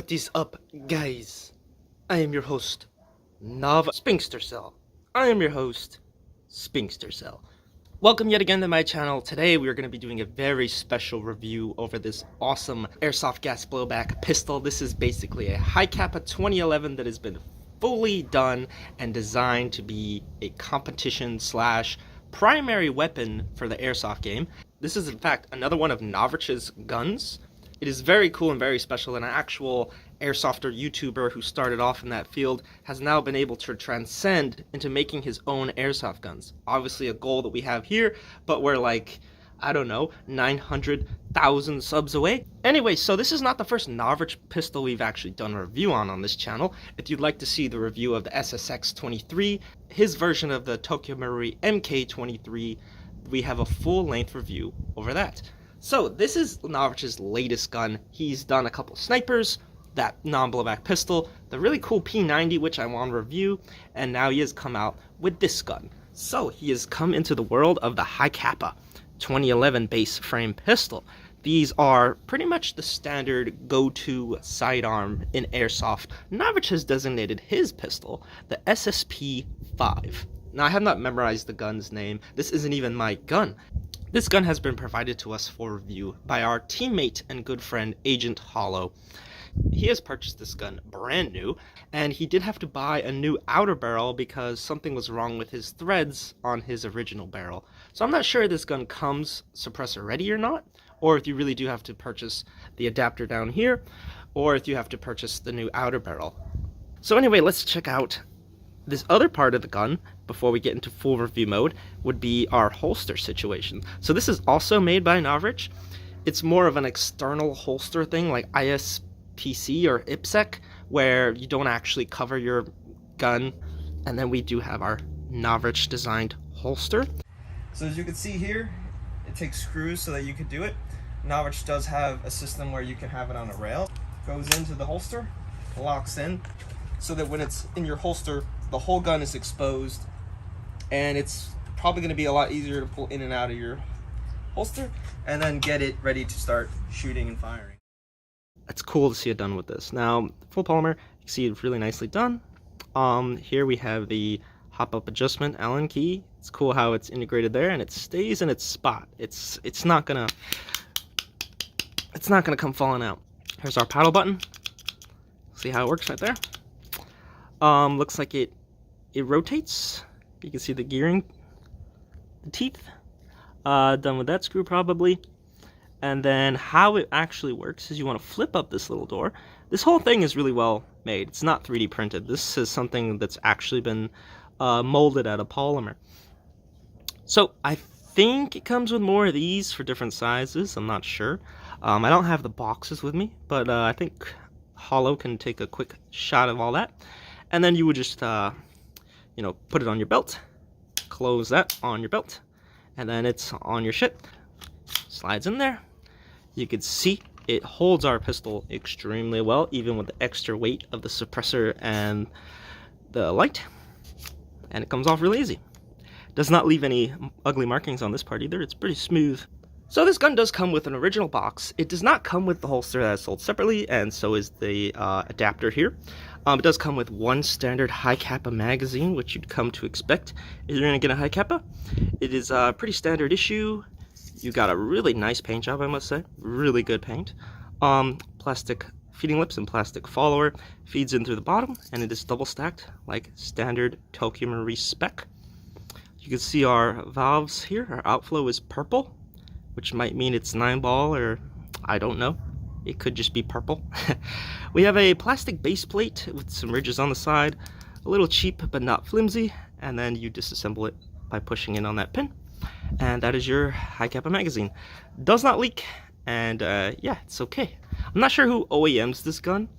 What is up, guys? I am your host, Spinkstercell. I am your host, Spinkstercell. Welcome yet again to my channel. Today we are going to be doing a very special review over this awesome airsoft gas blowback pistol. This is basically a high kappa 2011 that has been fully done and designed to be a competition slash primary weapon for the airsoft game. This is in fact another one of Novritsch's guns. It is very cool and very special, and an actual airsofter YouTuber who started off in that field has now been able to transcend into making his own airsoft guns. Obviously a goal that we have here, but we're like, I don't know, 900,000 subs away. Anyway, so this is not the first Novritsch pistol we've actually done a review on this channel. If you'd like to see the review of the SSX-23, his version of the Tokyo Marui MK-23, we have a full-length review over that. So this is Novritsch's latest gun. He's done a couple snipers, that non-blowback pistol, the really cool P90, which I want to review, and now he has come out with this gun. So he has come into the world of the high kappa 2011 base frame pistol. These are pretty much the standard go-to sidearm in airsoft. Novritsch has designated his pistol the SSP-5. Now I have not memorized the gun's name. This isn't even my gun. This gun has been provided to us for review by our teammate and good friend, Agent Hollow. He has purchased this gun brand new, and he did have to buy a new outer barrel because something was wrong with his threads on his original barrel. So I'm not sure if this gun comes suppressor ready or not, or if you really do have to purchase the adapter down here, or if you have to purchase the new outer barrel. So anyway, let's check out this other part of the gun before we get into full review mode. Would be our holster situation. So this is also made by Novritsch. It's more of an external holster thing like ISPC or IPSEC, where you don't actually cover your gun. And then we do have our Novritsch designed holster. So as you can see here, it takes screws so that you can do it. Novritsch does have a system where you can have it on a rail. Goes into the holster, locks in, so that when it's in your holster, the whole gun is exposed, and it's probably going to be a lot easier to pull in and out of your holster and then get it ready to start shooting and firing. It's cool to see it done with this. Now, full polymer, you can see it's really nicely done. Here we have the hop-up adjustment Allen key. It's cool how it's integrated there, and it stays in its spot. It's not gonna come falling out. Here's our paddle button. See how it works right there. Looks like it rotates. You can see the gearing, the teeth, done with that screw probably. And then how it actually works is you want to flip up this little door. This whole thing is really well made. It's not 3D printed. This is something that's actually been molded out of polymer. So I think it comes with more of these for different sizes. I'm not sure. I don't have the boxes with me, but I think Hollow can take a quick shot of all that. And then you would just, put it on your belt, close that on your belt, and then it's on your shit. Slides in there. You can see it holds our pistol extremely well, even with the extra weight of the suppressor and the light. And it comes off really easy. Does not leave any ugly markings on this part either. It's pretty smooth. So this gun does come with an original box. It does not come with the holster that is sold separately, and so is the adapter here. It does come with one standard high kappa magazine, which you'd come to expect if you're going to get a high kappa. It is a pretty standard issue. You got a really nice paint job, I must say. Really good paint. Plastic feeding lips and plastic follower. Feeds in through the bottom, and it is double stacked like standard Tokyo Marui spec. You can see our valves here. Our outflow is purple, which might mean it's 9-ball, or I don't know. It could just be purple. We have a plastic base plate with some ridges on the side, a little cheap but not flimsy, and then you disassemble it by pushing in on that pin. And that is your high kappa magazine. Does not leak, and yeah, it's okay. I'm not sure who OEMs this gun.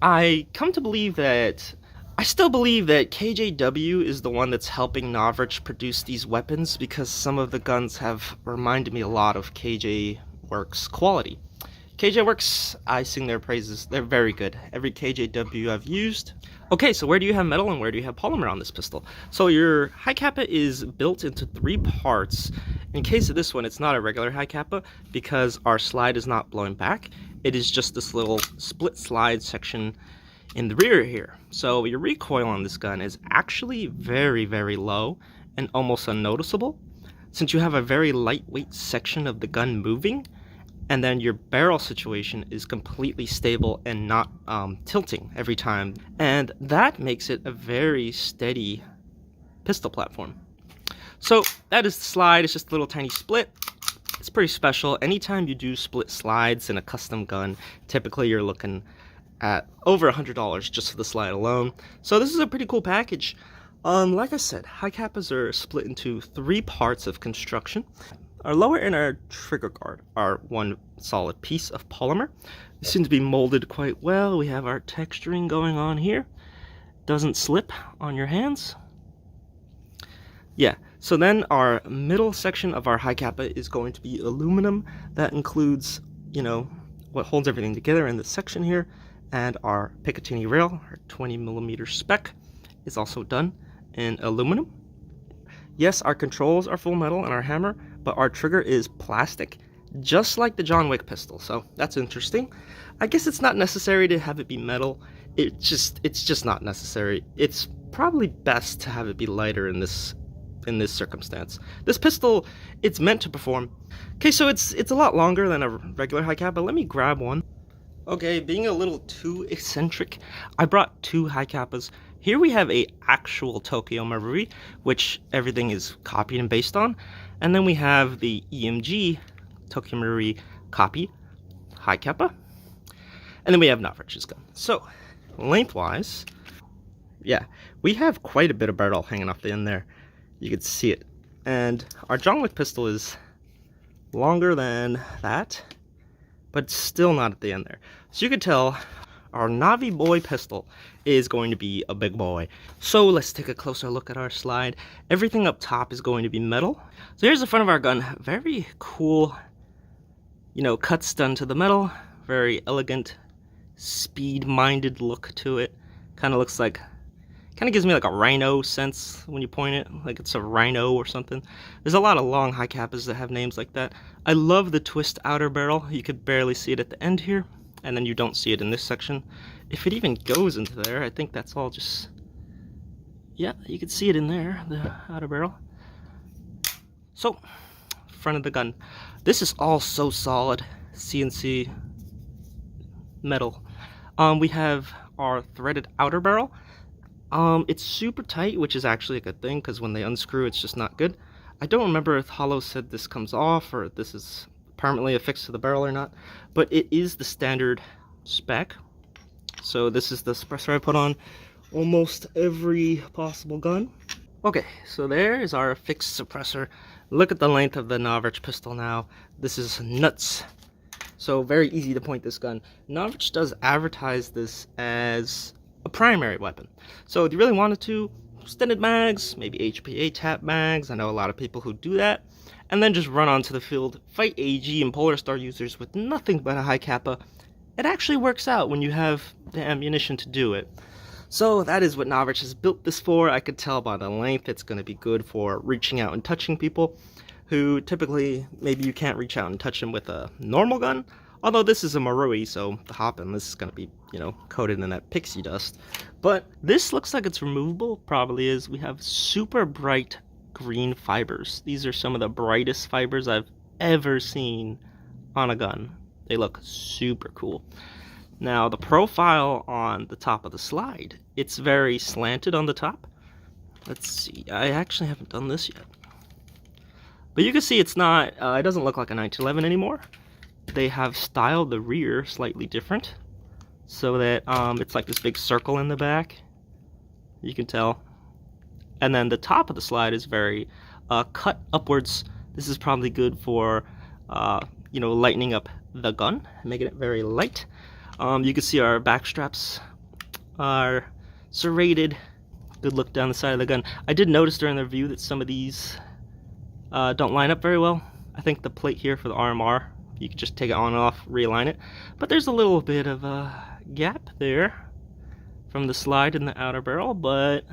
I still believe that KJW is the one that's helping Novritsch produce these weapons, because some of the guns have reminded me a lot of KJ Works quality. KJ Works, I sing their praises. They're very good. Every KJW I've used. Okay, so where do you have metal and where do you have polymer on this pistol? So your high kappa is built into 3 parts. In case of this one, it's not a regular high kappa because our slide is not blowing back. it is just this little split slide section in the rear here. So your recoil on this gun is actually very, very low and almost unnoticeable, since you have a very lightweight section of the gun moving, and then your barrel situation is completely stable and not tilting every time. And that makes it a very steady pistol platform. So that is the slide. It's just a little tiny split. It's pretty special. Anytime you do split slides in a custom gun, typically you're looking at over $100 just for the slide alone. So this is a pretty cool package. Like I said, high kappas are split into 3 parts of construction. Our lower and our trigger guard are one solid piece of polymer. It seems to be molded quite well. We have our texturing going on here. Doesn't slip on your hands. Yeah, so then our middle section of our high kappa is going to be aluminum. That includes, what holds everything together in this section here. And our Picatinny rail, our 20mm spec, is also done in aluminum. Yes, our controls are full metal and our hammer, but our trigger is plastic, just like the John Wick pistol. So that's interesting. I guess it's not necessary to have it be metal. It's just not necessary. It's probably best to have it be lighter in this circumstance. This pistol, it's meant to perform. Okay, so it's a lot longer than a regular high cap, but let me grab one. Okay, being a little too eccentric, I brought 2 high kappas. Here we have a actual Tokyo Marui, which everything is copied and based on. And then we have the EMG Tokyo Marui copy high kappa. And then we have Novritsch's gun. So, lengthwise, yeah, we have quite a bit of barrel hanging off the end there. You can see it. And our John Wick pistol is longer than that, but still not at the end there. So you can tell our Novy boy pistol is going to be a big boy. So let's take a closer look at our slide. Everything up top is going to be metal. So here's the front of our gun. Very cool, cuts done to the metal. Very elegant, speed-minded look to it. Kind of gives me like a rhino sense when you point it, like it's a rhino or something. There's a lot of long high kappas that have names like that. I love the twist outer barrel. You could barely see it at the end here, and then you don't see it in this section. If it even goes into there, I think that's all just, yeah, you can see it in there, the outer barrel. So, front of the gun. This is all so solid, CNC metal. We have our threaded outer barrel. It's super tight, which is actually a good thing, because when they unscrew, it's just not good. I don't remember if Hollow said this comes off, or this is permanently affixed to the barrel or not, but it is the standard spec. So this is the suppressor I put on almost every possible gun. Okay, so there is our fixed suppressor. Look at the length of the Novritsch pistol now. This is nuts. So very easy to point this gun. Novritsch does advertise this as a primary weapon. So if you really wanted to, extended mags, maybe HPA tap mags, I know a lot of people who do that, and then just run onto the field, fight AG and Polar Star users with nothing but a high kappa. It actually works out when you have the ammunition to do it. So that is what Novritsch has built this for. I could tell by the length it's going to be good for reaching out and touching people who typically, maybe you can't reach out and touch them with a normal gun. Although this is a Marui, so the hop-in, this is going to be, coated in that pixie dust. But this looks like it's removable, probably is. We have super bright green fibers. These are some of the brightest fibers I've ever seen on a gun. They look super cool. Now, the profile on the top of the slide, it's very slanted on the top. Let's see, I actually haven't done this yet. But you can see it's not, it doesn't look like a 1911 anymore. They have styled the rear slightly different, so that it's like this big circle in the back. You can tell. And then the top of the slide is very cut upwards. This is probably good for, lightening up the gun, making it very light. You can see our back straps are serrated. Good look down the side of the gun. I did notice during the review that some of these don't line up very well. I think the plate here for the RMR, you can just take it on and off, realign it. But there's a little bit of a gap there from the slide in the outer barrel, but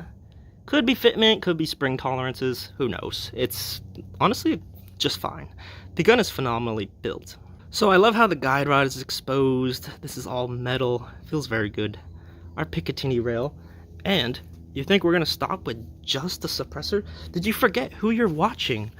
could be fitment, could be spring tolerances, who knows. It's honestly just fine. The gun is phenomenally built. So I love how the guide rod is exposed. This is all metal. Feels very good. Our Picatinny rail. And you think we're gonna stop with just the suppressor? Did you forget who you're watching?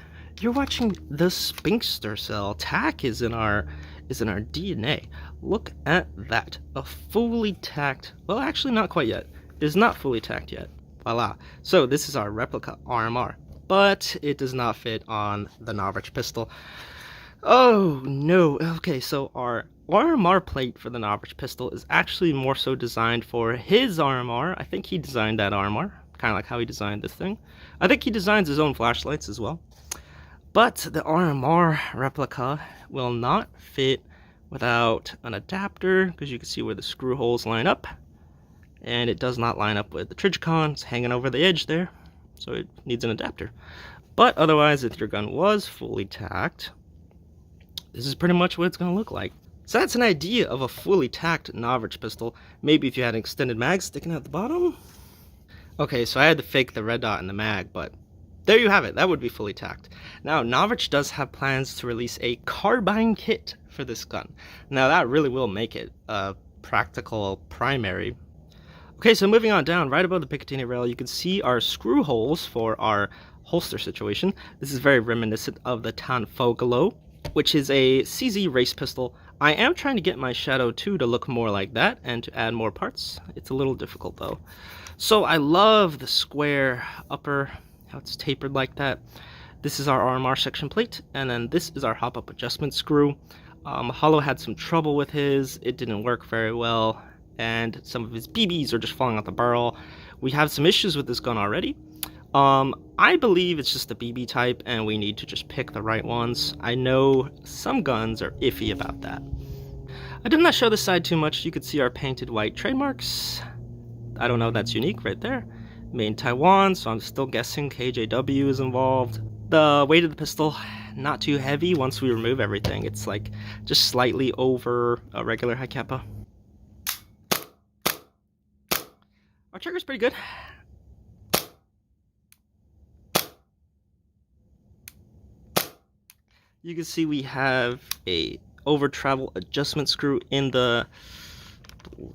You're watching the Spingster cell. Tack is in our DNA. Look at that. A fully tacked, well, actually not quite yet. It is not fully tacked yet. Voila. So this is our replica RMR, but it does not fit on the Novritsch pistol. Oh no. Okay, so our RMR plate for the Novritsch pistol is actually more so designed for his RMR. I think he designed that RMR, kind of like how he designed this thing. I think he designs his own flashlights as well. But the RMR replica will not fit without an adapter, because you can see where the screw holes line up. And it does not line up with the Trijicon. It's hanging over the edge there, so it needs an adapter. But otherwise, if your gun was fully tacked, this is pretty much what it's going to look like. So that's an idea of a fully tacked Novritsch pistol. Maybe if you had an extended mag sticking out the bottom. Okay, so I had to fake the red dot in the mag, but there you have it. That would be fully tacked. Now, Novritsch does have plans to release a carbine kit for this gun. Now, that really will make it a practical primary. Okay, so moving on down, right above the Picatinny rail, you can see our screw holes for our holster situation. This is very reminiscent of the Tanfogalo, which is a CZ race pistol. I am trying to get my Shadow 2 to look more like that and to add more parts. It's a little difficult though. So I love the square upper, how it's tapered like that. This is our RMR section plate, and then this is our hop-up adjustment screw. Hollow had some trouble with his. It didn't work very well, and some of his BBs are just falling out the barrel. We have some issues with this gun already. I believe it's just the BB type, and we need to just pick the right ones. I know some guns are iffy about that. I did not show this side too much. You could see our painted white trademarks. I don't know if that's unique right there. Made in Taiwan, so I'm still guessing KJW is involved. The weight of the pistol, not too heavy once we remove everything. It's like just slightly over a regular high kappa. Our trigger's pretty good. You can see we have a over travel adjustment screw in the,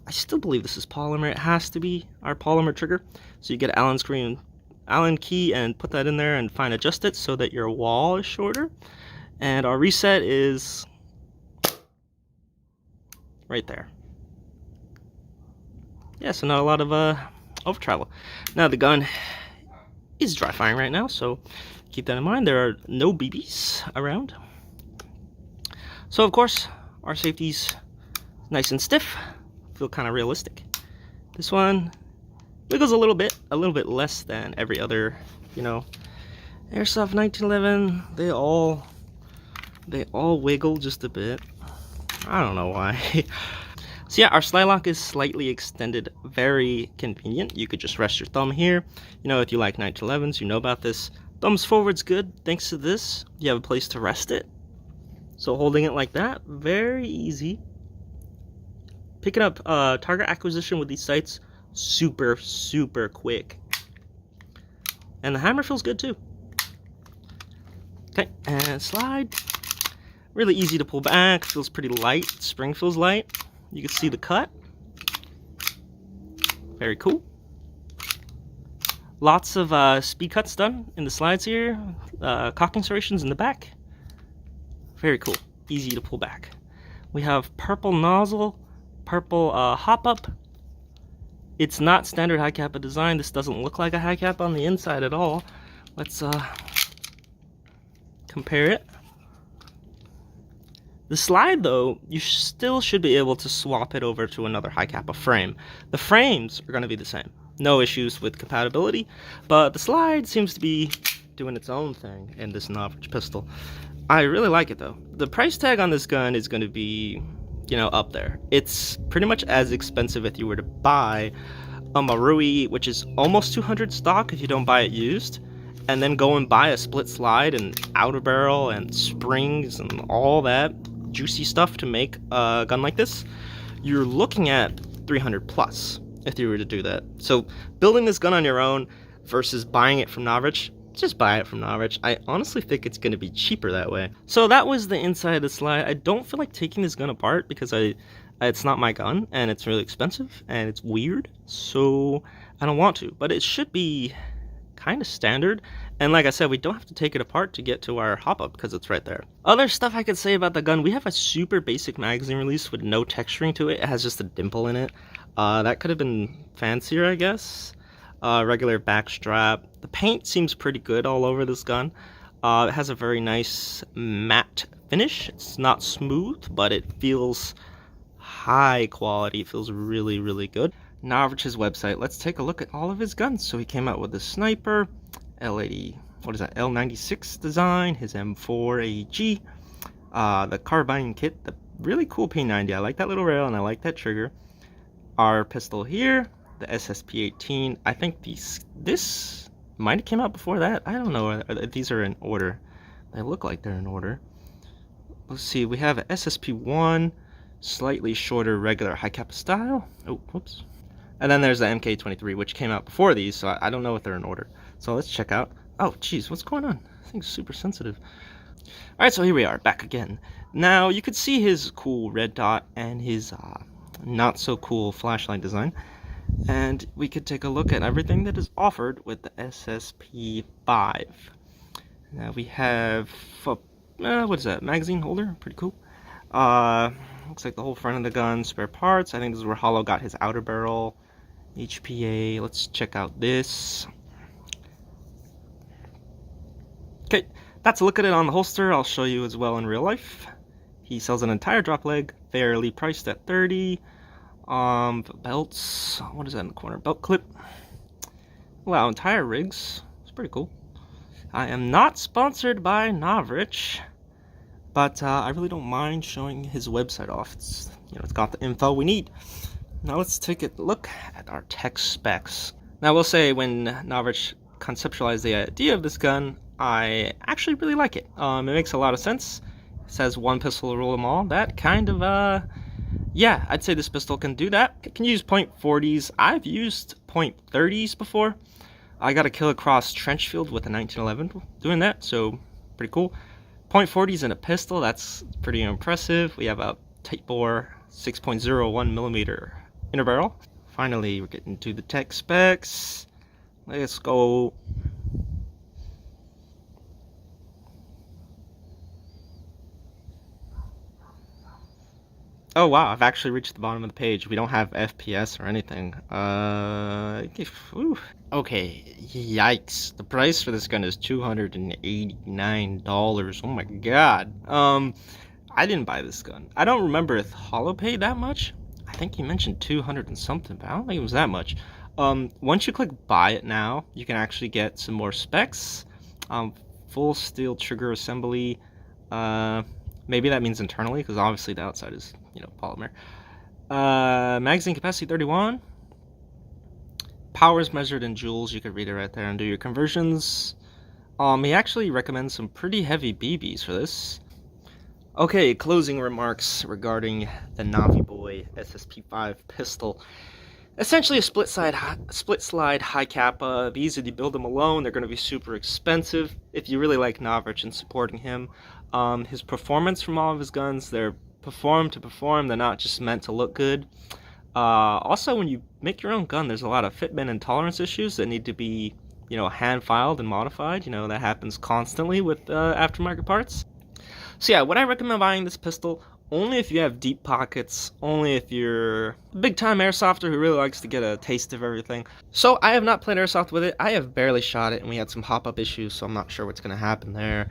I still believe this is polymer. It has to be our polymer trigger. So you get Allen key and put that in there and fine adjust it so that your wall is shorter. And our reset is right there. Yeah, so not a lot of over travel. Now the gun is dry firing right now, so keep that in mind. There are no BBs around. So of course, our safety's nice and stiff. Feel kind of realistic. This one wiggles a little bit less than every other, you know, Airsoft 1911. They all wiggle just a bit. I don't know why. So yeah, our slide lock is slightly extended, very convenient. You could just rest your thumb here. You know, if you like 1911s, you know about this. Thumbs forward's good. Thanks to this, you have a place to rest it. So holding it like that, very easy. Picking up target acquisition with these sights, super quick. And the hammer feels good too. Okay, and slide. Really easy to pull back, feels pretty light. Spring feels light. You can see the cut. Very cool. Lots of speed cuts done in the slides here. Cocking serrations in the back. Very cool. Easy to pull back. We have purple nozzle, purple hop up. It's not standard high kappa design. This doesn't look like a high kappa on the inside at all. Let's compare it. The slide, though, you still should be able to swap it over to another high kappa frame. The frames are going to be the same. No issues with compatibility, but the slide seems to be doing its own thing in this Novritsch pistol. I really like it, though. The price tag on this gun is going to be, you know, up there. It's pretty much as expensive if you were to buy a Marui, which is almost 200 stock if you don't buy it used, and then go and buy a split slide and outer barrel and springs and all that juicy stuff to make a gun like this. You're looking at 300 plus if you were to do that. So building this gun on your own versus buying it from Novritsch, just buy it from Novritsch. I honestly think it's going to be cheaper that way. So that was the inside of the slide. I don't feel like taking this gun apart because it's not my gun and it's really expensive and it's weird, so I don't want to, but it should be kind of standard. And like I said, we don't have to take it apart to get to our hop-up because it's right there. Other stuff I could say about the gun, we have a super basic magazine release with no texturing to it. It has just a dimple in it. That could have been fancier, I guess. Regular back strap. The paint seems pretty good all over this gun. It has a very nice matte finish. It's not smooth, but it feels high quality. It feels really, really good. Novritsch's website. Let's take a look at all of his guns. So he came out with the sniper, L80, what is that, L96 design, his M4 AEG, the carbine kit, the really cool P90. I like that little rail and I like that trigger. Our pistol here, the SSP-5. I think this might have came out before that. I don't know if these are in order. They look like they're in order. Let's see, we have an SSP-1, slightly shorter regular high cap style. Oh, whoops. And then there's the MK23, which came out before these, so I don't know if they're in order. So let's check out. Oh, geez, what's going on? This thing's super sensitive. All right, so here we are, back again. Now, you could see his cool red dot and his not so cool flashlight design. And we could take a look at everything that is offered with the SSP-5. Now we have, what is that, magazine holder? Pretty cool. Looks like the whole front of the gun, spare parts. I think this is where Hollow got his outer barrel. HPA, let's check out this. Okay, that's a look at it on the holster. I'll show you as well in real life. He sells an entire drop leg, fairly priced at $30. Belts, what is that in the corner? Belt clip. Wow, entire rigs. It's pretty cool. I am not sponsored by Novritsch, but I really don't mind showing his website off. It's, you know, it's got the info we need. Now let's take a look at our tech specs. Now I will say, when Novritsch conceptualized the idea of this gun, I actually really like it. It makes a lot of sense. It says one pistol to rule them all. That kind of, yeah, I'd say this pistol can do that. It can use .40s. I've used .30s before. I got a kill across Trenchfield with a 1911 doing that, so pretty cool. .40s in a pistol, that's pretty impressive. We have a tight bore 6.01 millimeter inner barrel. Finally, we're getting to the tech specs. Let's go. Oh wow, I've actually reached the bottom of the page. We don't have FPS or anything. Okay, yikes. The price for this gun is $289. Oh my god. I didn't buy this gun. I don't remember if Hollow paid that much. I think he mentioned 200 and something, but I don't think it was that much. Once you click buy it now, you can actually get some more specs. Full steel trigger assembly. Maybe that means internally, because obviously the outside is, you know, polymer. Magazine capacity 31. Power is measured in joules. You could read it right there and do your conversions. He actually recommends some pretty heavy BBs for this. Okay, closing remarks regarding the Novy Boy SSP-5 pistol. Essentially a split slide high cap. These, if you build them alone, they're going to be super expensive. If you really like Novritsch and supporting him, his performance from all of his guns, they're perform to perform. They're not just meant to look good. Also, when you make your own gun, there's a lot of fitment and tolerance issues that need to be, you know, hand filed and modified. You know, that happens constantly with aftermarket parts. So yeah, would I recommend buying this pistol? Only if you have deep pockets, only if you're a big-time airsofter who really likes to get a taste of everything. So I have not played airsoft with it. I have barely shot it, and we had some hop-up issues, so I'm not sure what's going to happen there.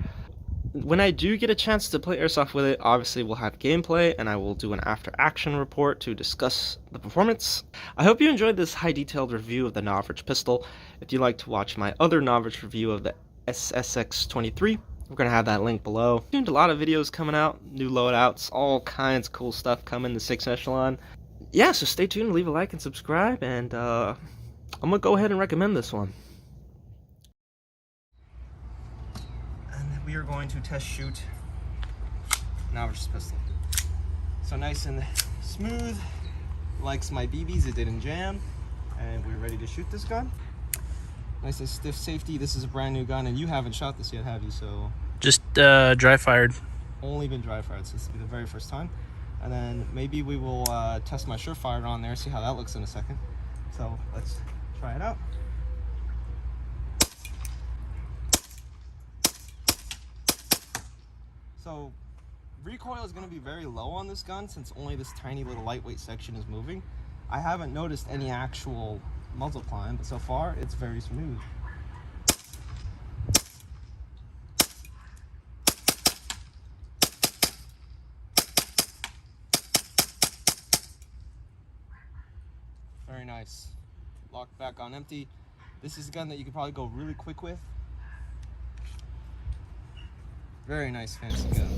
When I do get a chance to play airsoft with it, obviously we'll have gameplay, and I will do an after-action report to discuss the performance. I hope you enjoyed this high-detailed review of the Novritsch pistol. If you'd like to watch my other Novritsch review of the SSX-23, we're going to have that link below. A lot of videos coming out, new loadouts, all kinds of cool stuff coming to 6 Echelon. Yeah, so stay tuned, leave a like and subscribe, and I'm going to go ahead and recommend this one. And we are going to test shoot Novritsch's pistol. So nice and smooth, likes my BBs, it didn't jam, and we're ready to shoot this gun. Nice and stiff safety. This is a brand new gun, and you haven't shot this yet, have you? So just dry fired. Only been dry fired, so this will be the very first time. And then maybe we will test my surefire on there, see how that looks in a second. So let's try it out. So recoil is going to be very low on this gun since only this tiny little lightweight section is moving. I haven't noticed any actual muzzle climb, but so far it's very smooth. Very nice. Locked back on empty. This is a gun that you could probably go really quick with. Very nice, fancy gun.